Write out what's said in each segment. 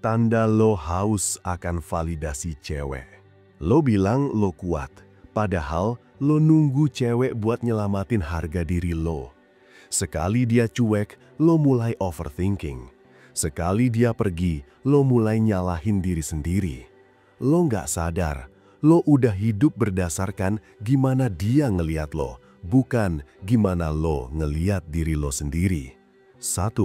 tanda lo haus akan validasi cewek. Lo bilang lo kuat, padahal lo nunggu cewek buat nyelamatin harga diri lo. Sekali dia cuek, lo mulai overthinking. Sekali dia pergi, lo mulai nyalahin diri sendiri. Lo nggak sadar, lo udah hidup berdasarkan gimana dia ngeliat lo, bukan gimana lo ngeliat diri lo sendiri. 1.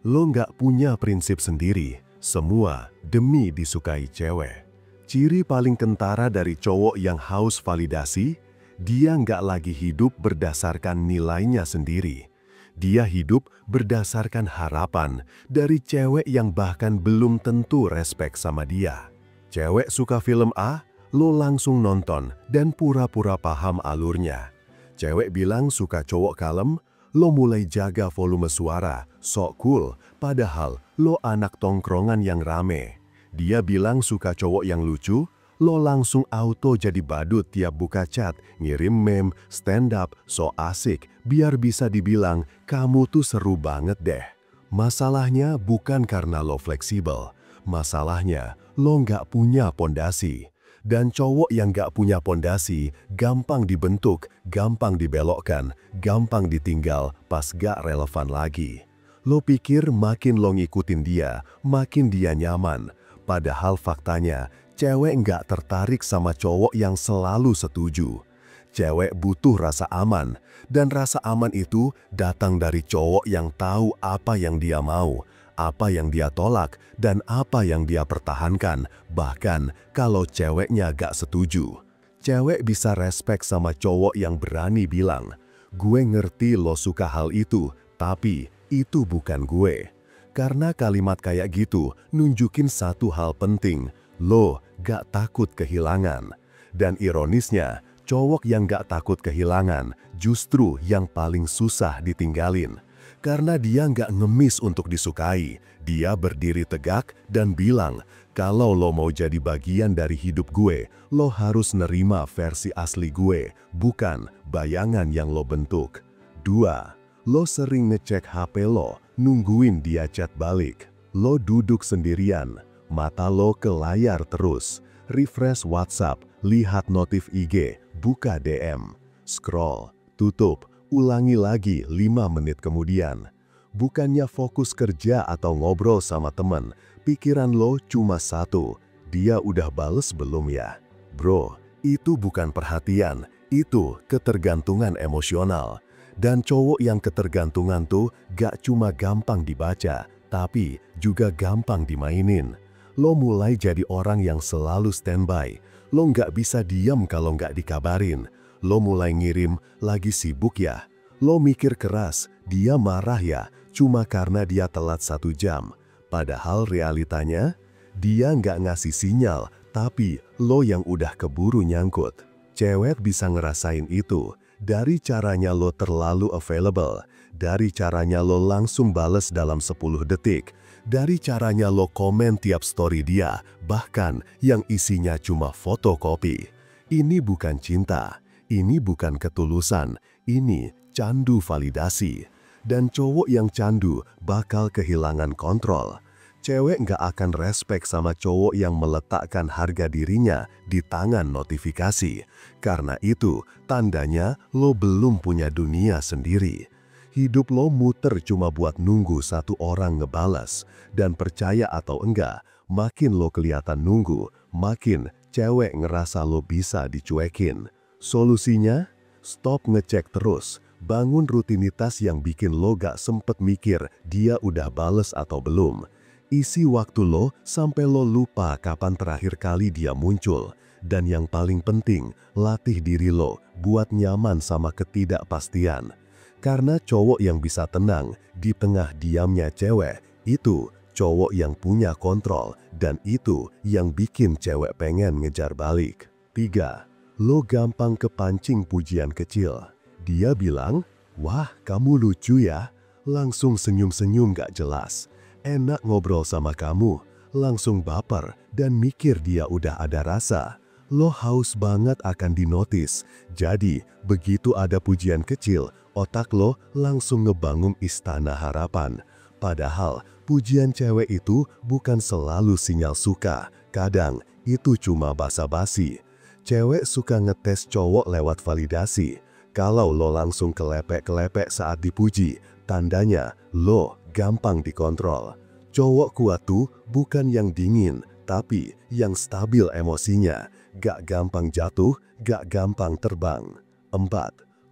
Lo nggak punya prinsip sendiri, semua demi disukai cewek. Ciri paling kentara dari cowok yang haus validasi, dia nggak lagi hidup berdasarkan nilainya sendiri. Dia hidup berdasarkan harapan dari cewek yang bahkan belum tentu respek sama dia. Cewek suka film A, lo langsung nonton dan pura-pura paham alurnya. Cewek bilang suka cowok kalem, lo mulai jaga volume suara, sok cool, padahal lo anak tongkrongan yang rame. Dia bilang suka cowok yang lucu, lo langsung auto jadi badut tiap buka chat, ngirim meme, stand up, so asik, biar bisa dibilang kamu tuh seru banget deh. Masalahnya bukan karena lo fleksibel, masalahnya lo nggak punya pondasi. Dan cowok yang gak punya pondasi, gampang dibentuk, gampang dibelokkan, gampang ditinggal pas gak relevan lagi. Lo pikir makin lo ngikutin dia, makin dia nyaman. Padahal faktanya, cewek gak tertarik sama cowok yang selalu setuju. Cewek butuh rasa aman, dan rasa aman itu datang dari cowok yang tahu apa yang dia mau, apa yang dia tolak, dan apa yang dia pertahankan, bahkan kalau ceweknya gak setuju. Cewek bisa respek sama cowok yang berani bilang, gue ngerti lo suka hal itu, tapi itu bukan gue. Karena kalimat kayak gitu nunjukin satu hal penting, lo gak takut kehilangan. Dan ironisnya, cowok yang gak takut kehilangan justru yang paling susah ditinggalin. Karena dia nggak ngemis untuk disukai, dia berdiri tegak dan bilang, kalau lo mau jadi bagian dari hidup gue, lo harus nerima versi asli gue, bukan bayangan yang lo bentuk. 2. Lo sering ngecek HP lo, nungguin dia chat balik. Lo duduk sendirian, mata lo ke layar terus, refresh WhatsApp, lihat notif IG, buka DM, scroll, tutup, ulangi lagi 5 menit kemudian. Bukannya fokus kerja atau ngobrol sama temen, pikiran lo cuma satu, dia udah bales belum ya? Bro, itu bukan perhatian, itu ketergantungan emosional. Dan cowok yang ketergantungan tuh gak cuma gampang dibaca, tapi juga gampang dimainin. Lo mulai jadi orang yang selalu standby, lo nggak bisa diam kalau nggak dikabarin. Lo mulai ngirim, lagi sibuk ya? Lo mikir keras, dia marah ya, cuma karena dia telat 1 jam. Padahal realitanya, dia nggak ngasih sinyal, tapi lo yang udah keburu nyangkut. Cewek bisa ngerasain itu, dari caranya lo terlalu available, dari caranya lo langsung bales dalam 10 detik, dari caranya lo komen tiap story dia, bahkan yang isinya cuma fotokopi. Ini bukan cinta. Ini bukan ketulusan, ini candu validasi. Dan cowok yang candu bakal kehilangan kontrol. Cewek nggak akan respek sama cowok yang meletakkan harga dirinya di tangan notifikasi. Karena itu, tandanya lo belum punya dunia sendiri. Hidup lo muter cuma buat nunggu satu orang ngebalas. Dan percaya atau enggak, makin lo kelihatan nunggu, makin cewek ngerasa lo bisa dicuekin. Solusinya, stop ngecek terus, bangun rutinitas yang bikin lo gak sempet mikir dia udah bales atau belum. Isi waktu lo sampai lo lupa kapan terakhir kali dia muncul. Dan yang paling penting, latih diri lo buat nyaman sama ketidakpastian. Karena cowok yang bisa tenang di tengah diamnya cewek, itu cowok yang punya kontrol, dan itu yang bikin cewek pengen ngejar balik. 3. Lo gampang kepancing pujian kecil. Dia bilang, wah kamu lucu ya, langsung senyum-senyum gak jelas. Enak ngobrol sama kamu, langsung baper dan mikir dia udah ada rasa. Lo haus banget akan dinotis, jadi begitu ada pujian kecil, otak lo langsung ngebangun istana harapan. Padahal Pujian cewek itu bukan selalu sinyal suka, kadang itu cuma basa-basi. Cewek suka ngetes cowok lewat validasi. Kalau lo langsung kelepek-kelepek saat dipuji, tandanya lo gampang dikontrol. Cowok kuat tuh bukan yang dingin, tapi yang stabil emosinya. Gak gampang jatuh, gak gampang terbang. 4.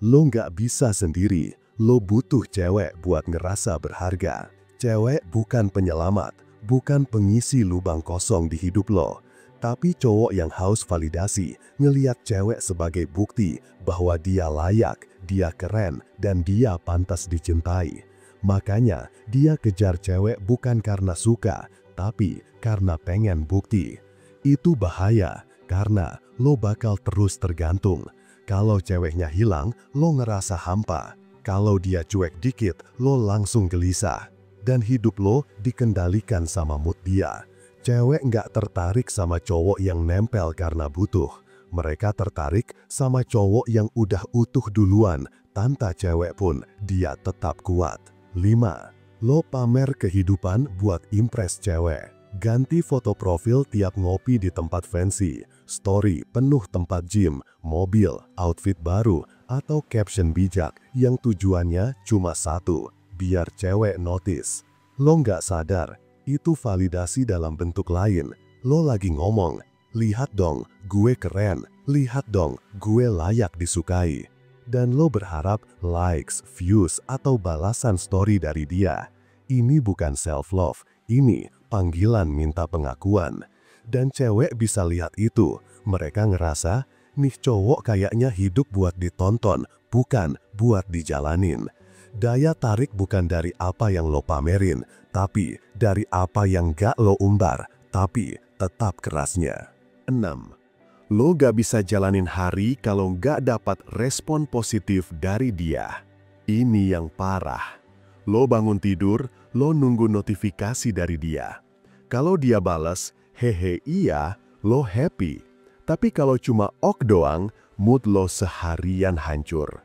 Lo gak bisa sendiri. Lo butuh cewek buat ngerasa berharga. Cewek bukan penyelamat, bukan pengisi lubang kosong di hidup lo. Tapi cowok yang haus validasi, ngeliat cewek sebagai bukti bahwa dia layak, dia keren, dan dia pantas dicintai. Makanya dia kejar cewek bukan karena suka, tapi karena pengen bukti. Itu bahaya, karena lo bakal terus tergantung. Kalau ceweknya hilang, lo ngerasa hampa. Kalau dia cuek dikit, lo langsung gelisah. Dan hidup lo dikendalikan sama mood dia. Cewek nggak tertarik sama cowok yang nempel karena butuh. Mereka tertarik sama cowok yang udah utuh duluan. Tanpa cewek pun, dia tetap kuat. 5. Lo pamer kehidupan buat impress cewek. Ganti foto profil tiap ngopi di tempat fancy. Story penuh tempat gym, mobil, outfit baru, atau caption bijak yang tujuannya cuma satu. Biar cewek notice. Lo nggak sadar, itu validasi dalam bentuk lain. Lo lagi ngomong, lihat dong, gue keren. Lihat dong, gue layak disukai. Dan lo berharap likes, views, atau balasan story dari dia. Ini bukan self-love, ini panggilan minta pengakuan. Dan cewek bisa lihat itu. Mereka ngerasa, nih cowok kayaknya hidup buat ditonton, bukan buat dijalanin. Daya tarik bukan dari apa yang lo pamerin, tapi dari apa yang gak lo umbar, tapi tetap kerasnya. 6. Lo gak bisa jalanin hari kalau gak dapat respon positif dari dia. Ini yang parah. Lo bangun tidur, lo nunggu notifikasi dari dia. Kalau dia balas, hehe iya, lo happy. Tapi kalau cuma ok doang, mood lo seharian hancur.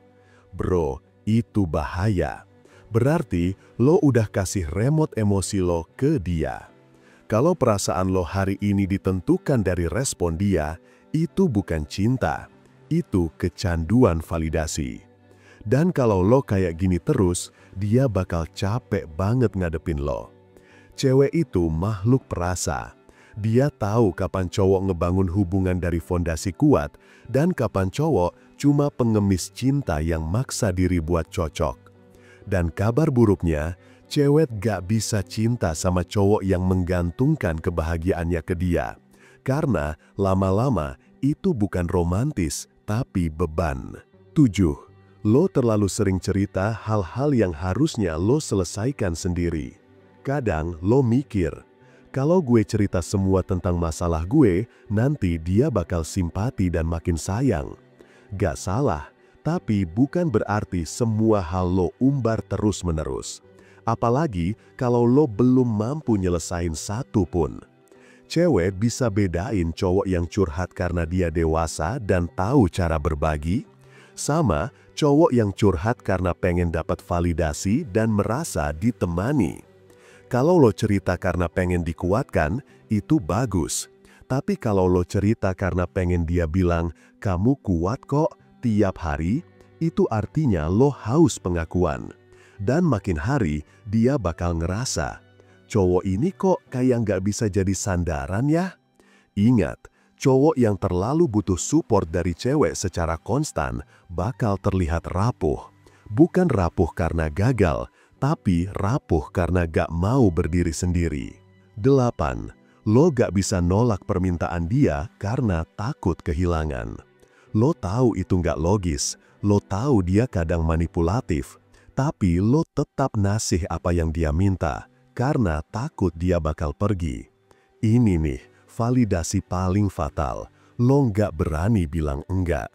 Bro, itu bahaya. Berarti lo udah kasih remote emosi lo ke dia. Kalau perasaan lo hari ini ditentukan dari respon dia, itu bukan cinta. Itu kecanduan validasi. Dan kalau lo kayak gini terus, dia bakal capek banget ngadepin lo. Cewek itu makhluk perasa. Dia tahu kapan cowok ngebangun hubungan dari fondasi kuat dan kapan cowok cuma pengemis cinta yang maksa diri buat cocok. Dan kabar buruknya, cewek gak bisa cinta sama cowok yang menggantungkan kebahagiaannya ke dia. Karena lama-lama itu bukan romantis, tapi beban. 7. Lo terlalu sering cerita hal-hal yang harusnya lo selesaikan sendiri. Kadang lo mikir, kalau gue cerita semua tentang masalah gue, nanti dia bakal simpati dan makin sayang. Gak salah, tapi bukan berarti semua hal lo umbar terus-menerus. Apalagi kalau lo belum mampu nyelesain satu pun. Cewek bisa bedain cowok yang curhat karena dia dewasa dan tahu cara berbagi, sama cowok yang curhat karena pengen dapat validasi dan merasa ditemani. Kalau lo cerita karena pengen dikuatkan, itu bagus. Tapi kalau lo cerita karena pengen dia bilang, kamu kuat kok tiap hari, itu artinya lo haus pengakuan. Dan makin hari, dia bakal ngerasa, cowok ini kok kayak nggak bisa jadi sandaran ya? Ingat, cowok yang terlalu butuh support dari cewek secara konstan bakal terlihat rapuh. Bukan rapuh karena gagal, tapi rapuh karena gak mau berdiri sendiri. 8. Lo gak bisa nolak permintaan dia karena takut kehilangan. Lo tahu itu gak logis, lo tahu dia kadang manipulatif, tapi lo tetap ngasih apa yang dia minta karena takut dia bakal pergi. Ini nih, validasi paling fatal. Lo gak berani bilang enggak.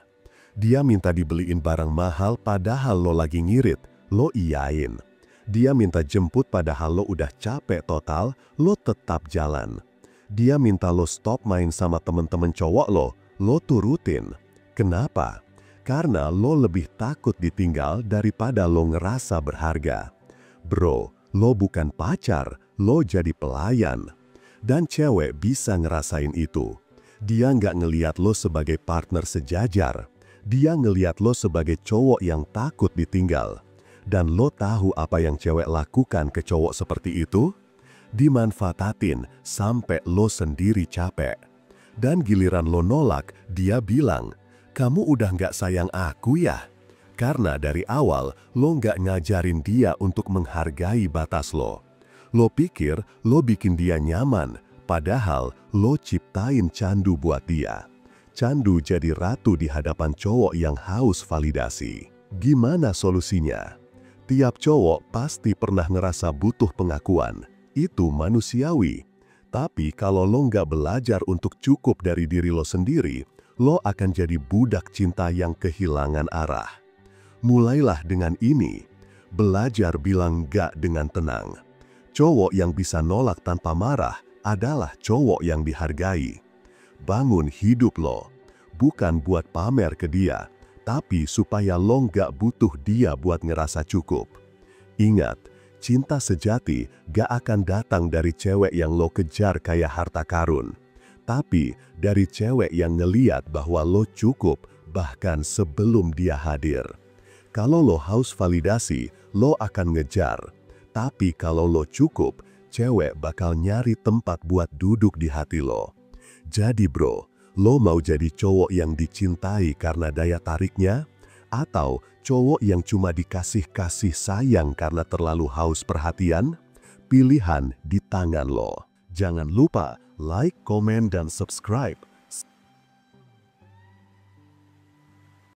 Dia minta dibeliin barang mahal padahal lo lagi ngirit, lo iyain. Dia minta jemput padahal lo udah capek total, lo tetap jalan. Dia minta lo stop main sama temen-temen cowok lo turutin. Kenapa? Karena lo lebih takut ditinggal daripada lo ngerasa berharga. Bro, lo bukan pacar, lo jadi pelayan. Dan cewek bisa ngerasain itu. Dia nggak ngeliat lo sebagai partner sejajar. Dia ngeliat lo sebagai cowok yang takut ditinggal. Dan lo tahu apa yang cewek lakukan ke cowok seperti itu? Dimanfaatin sampai lo sendiri capek. Dan giliran lo nolak, dia bilang, "Kamu udah nggak sayang aku ya?" Karena dari awal lo nggak ngajarin dia untuk menghargai batas lo. Lo pikir lo bikin dia nyaman, padahal lo ciptain candu buat dia. Candu jadi ratu di hadapan cowok yang haus validasi. Gimana solusinya? Tiap cowok pasti pernah ngerasa butuh pengakuan. Itu manusiawi. Tapi kalau lo nggak belajar untuk cukup dari diri lo sendiri, lo akan jadi budak cinta yang kehilangan arah. Mulailah dengan ini. Belajar bilang nggak dengan tenang. Cowok yang bisa nolak tanpa marah adalah cowok yang dihargai. Bangun hidup lo. Bukan buat pamer ke dia, tapi supaya lo nggak butuh dia buat ngerasa cukup. Ingat, cinta sejati gak akan datang dari cewek yang lo kejar kayak harta karun. Tapi dari cewek yang ngeliat bahwa lo cukup bahkan sebelum dia hadir. Kalau lo haus validasi, lo akan ngejar. Tapi kalau lo cukup, cewek bakal nyari tempat buat duduk di hati lo. Jadi bro, lo mau jadi cowok yang dicintai karena daya tariknya? Atau cowok yang cuma dikasih kasih sayang karena terlalu haus perhatian? Pilihan di tangan lo. Jangan lupa like, komen, dan subscribe.